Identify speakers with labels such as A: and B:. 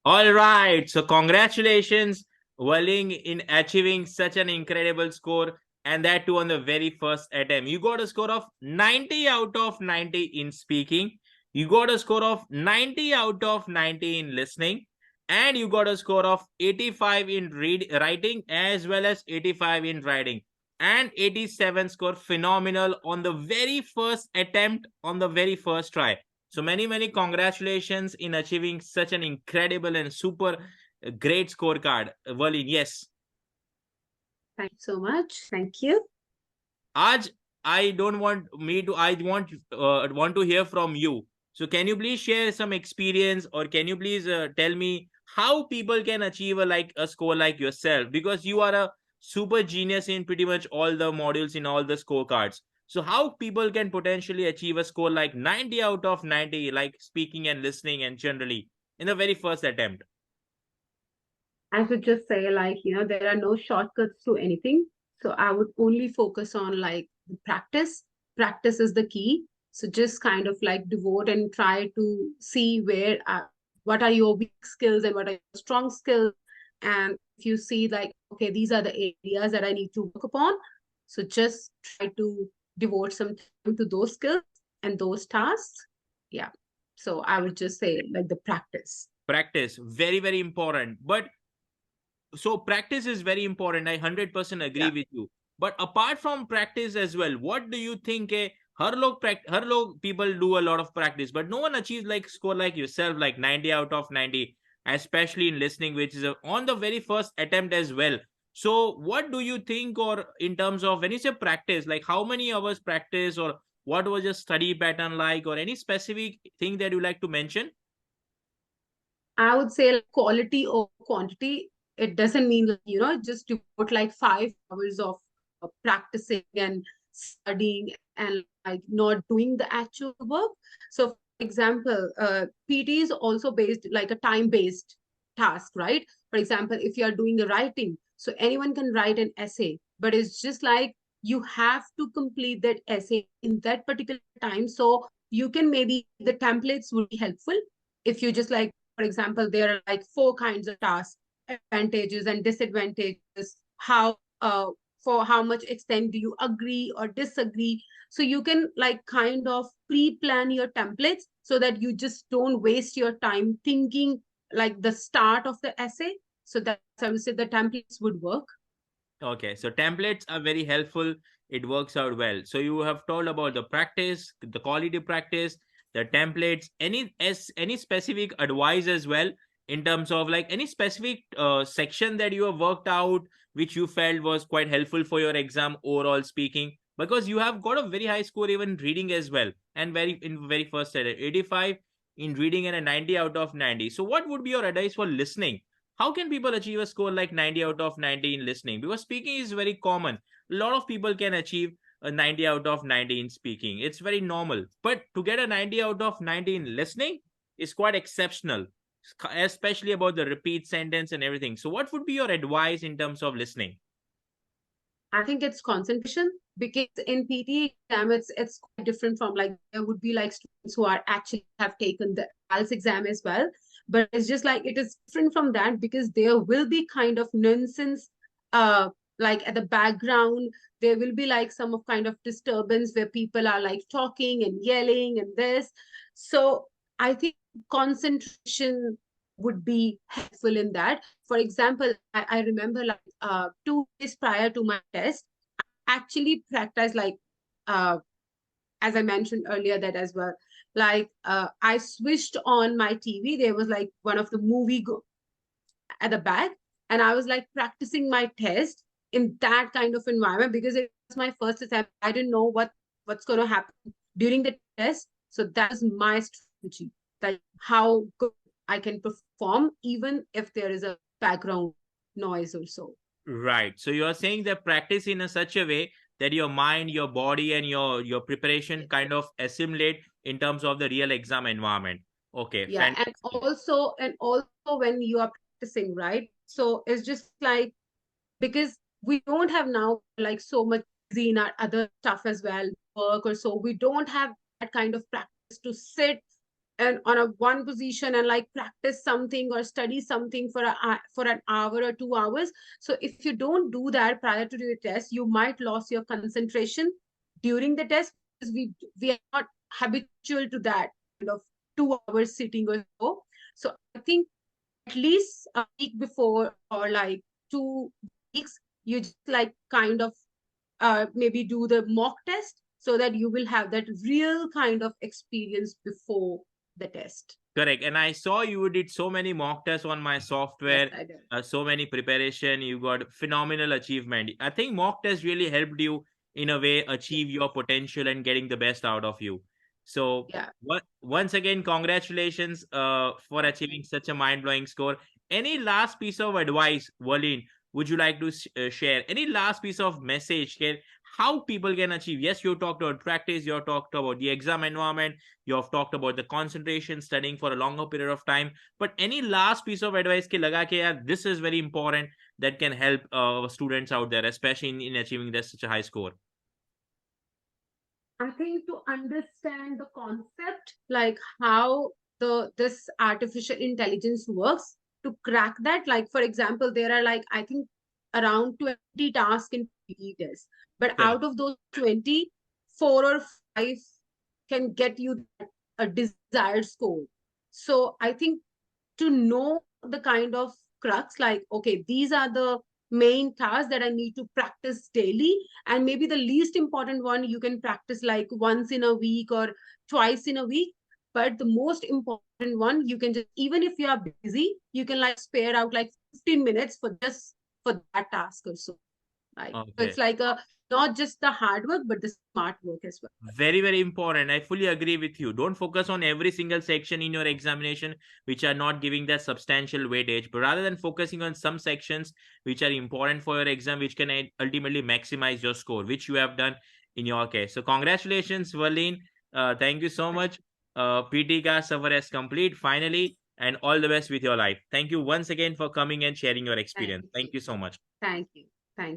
A: All right. So congratulations, Walling, in achieving such an incredible score, and that too on the very first attempt. You got a score of 90 out of 90 in speaking. You got a score of 90 out of 90 in listening. And you got a score of 85 in writing as well as 85 in writing. And 87 score phenomenal on the very first attempt on the very first try. So many congratulations in achieving such an incredible and super great scorecard, Verlin. Yes.
B: Thank you so much. Thank you.
A: Aj, I don't want me to. I want to hear from you. So can you please share some experience, or can you please tell me how people can achieve a score like yourself? Because you are a super genius in pretty much all the modules in all the scorecards. So how people can potentially achieve a score like 90 out of 90, like speaking and listening and generally in the very first attempt?
B: I would just say, like, there are no shortcuts to anything. So I would only focus on like the practice. Practice is the key. So just kind of like devote and try to see what are your weak skills and what are your strong skills. And if you see like, okay, these are the areas that I need to work upon. So just try to devote some time to those skills and those tasks. Yeah. So I would just say like the practice.
A: Practice, very important. But so practice is very important. I 100% agree
B: Yeah.
A: with you. But apart from practice as well, what do you think? Her log people do a lot of practice, but no one achieves like score like yourself, like 90 out of 90, especially in listening, which is on the very first attempt as well. So what do you think, or in terms of when you say practice, like how many hours practice, or what was your study pattern like, or any specific thing that you like to mention?
B: I would say like quality over quantity. It doesn't mean like, just devote like 5 hours of practicing and studying and like not doing the actual work. So, for example, PT is also based like a time-based task, right? For example, if you are doing the writing, so anyone can write an essay, but it's just like you have to complete that essay in that particular time. So you can maybe the templates would be helpful if you just like for example, there are like four kinds of tasks, advantages and disadvantages, how for how much extent do you agree or disagree. So you can like kind of pre-plan your templates so that you just don't waste your time thinking like the start of the essay. So that's I would say the templates would work.
A: Okay, so templates are very helpful. It works out well. So you have told about the practice, the quality practice, the templates, any specific advice as well in terms of like any specific section that you have worked out which you felt was quite helpful for your exam overall speaking, because you have got a very high score even reading as well, and very first at 85 in reading and a 90 out of 90. So what would be your advice for listening? How can people achieve a score like 90 out of 90 in listening? Because speaking is very common. A lot of people can achieve a 90 out of 90 in speaking. It's very normal. But to get a 90 out of 90 in listening is quite exceptional, especially about the repeat sentence and everything. So, what would be your advice in terms of listening?
B: I think it's concentration because in PT exam it's quite different from like there would be like students who are actually have taken the IELTS exam as well. But it's just like it is different from that because there will be kind of nonsense like at the background. There will be like some of kind of disturbance where people are like talking and yelling and this. So I think concentration would be helpful in that. For example, I remember like 2 days prior to my test, I actually practiced like as I mentioned earlier that as well. Like I switched on my TV. There was like one of the at the back, and I was like practicing my test in that kind of environment because it was my first attempt. I didn't know what's going to happen during the test. So that's my strategy. That how good I can perform even if there is a background noise or so.
A: Right. So you are saying that practice in a such a way that your mind, your body, and your preparation kind of assimilate in terms of the real exam environment. Okay,
B: Yeah,
A: fantastic.
B: and also when you are practicing, right? So it's just like because we don't have now like so much busy in our other stuff as well, work or so. We don't have that kind of practice to sit. and on a one position and like practice something or study something for an hour or 2 hours. So if you don't do that prior to the test, you might lose your concentration during the test, because we are not habitual to that kind of 2 hours sitting or so. So I think at least a week before, or like 2 weeks, you just like kind of maybe do the mock test, so that you will have that real kind of experience before the test.
A: Correct. And I saw you did so many mock tests on my
B: Yes,
A: software,
B: I did.
A: so many preparation. You got phenomenal achievement. I think mock tests really helped you in a way achieve your potential and getting the best out of you. So
B: Yeah.
A: once again, congratulations for achieving such a mind-blowing score. Any last piece of advice, Walleen, would you like to share? Any last piece of message here? How people can achieve? Yes, you talked about practice, you talked about the exam environment, you have talked about the concentration, studying for a longer period of time. But any last piece of advice ke laga ke yaar, this is very important, that can help students out there, especially in achieving this such a high score?
B: I think to understand the concept, like how this artificial intelligence works, to crack that, like for example, there are like I think around 20 tasks in PT test, but
A: Correct.
B: out of those 20, 4 or 5 can get you a desired score. So I think to know the kind of crux, like okay, these are the main tasks that I need to practice daily, and maybe the least important one you can practice like once in a week or twice in a week. But the most important one, you can just, even if you are busy, you can like spare out like 15 minutes for just for that task or so. Like so
A: Okay.
B: it's like a not just the hard work but the smart work as well.
A: Very, very important. I fully agree with you. Don't focus on every single section in your examination which are not giving that substantial weightage, but rather than focusing on some sections which are important for your exam, which can ultimately maximize your score, which you have done in your case. So congratulations, Walleen. Thank you so much. PT ka safar is complete finally, and all the best with your life. Thank you once again for coming and sharing your
B: Thank
A: experience.
B: you.
A: Thank you so much.
B: Thank you. Thank you.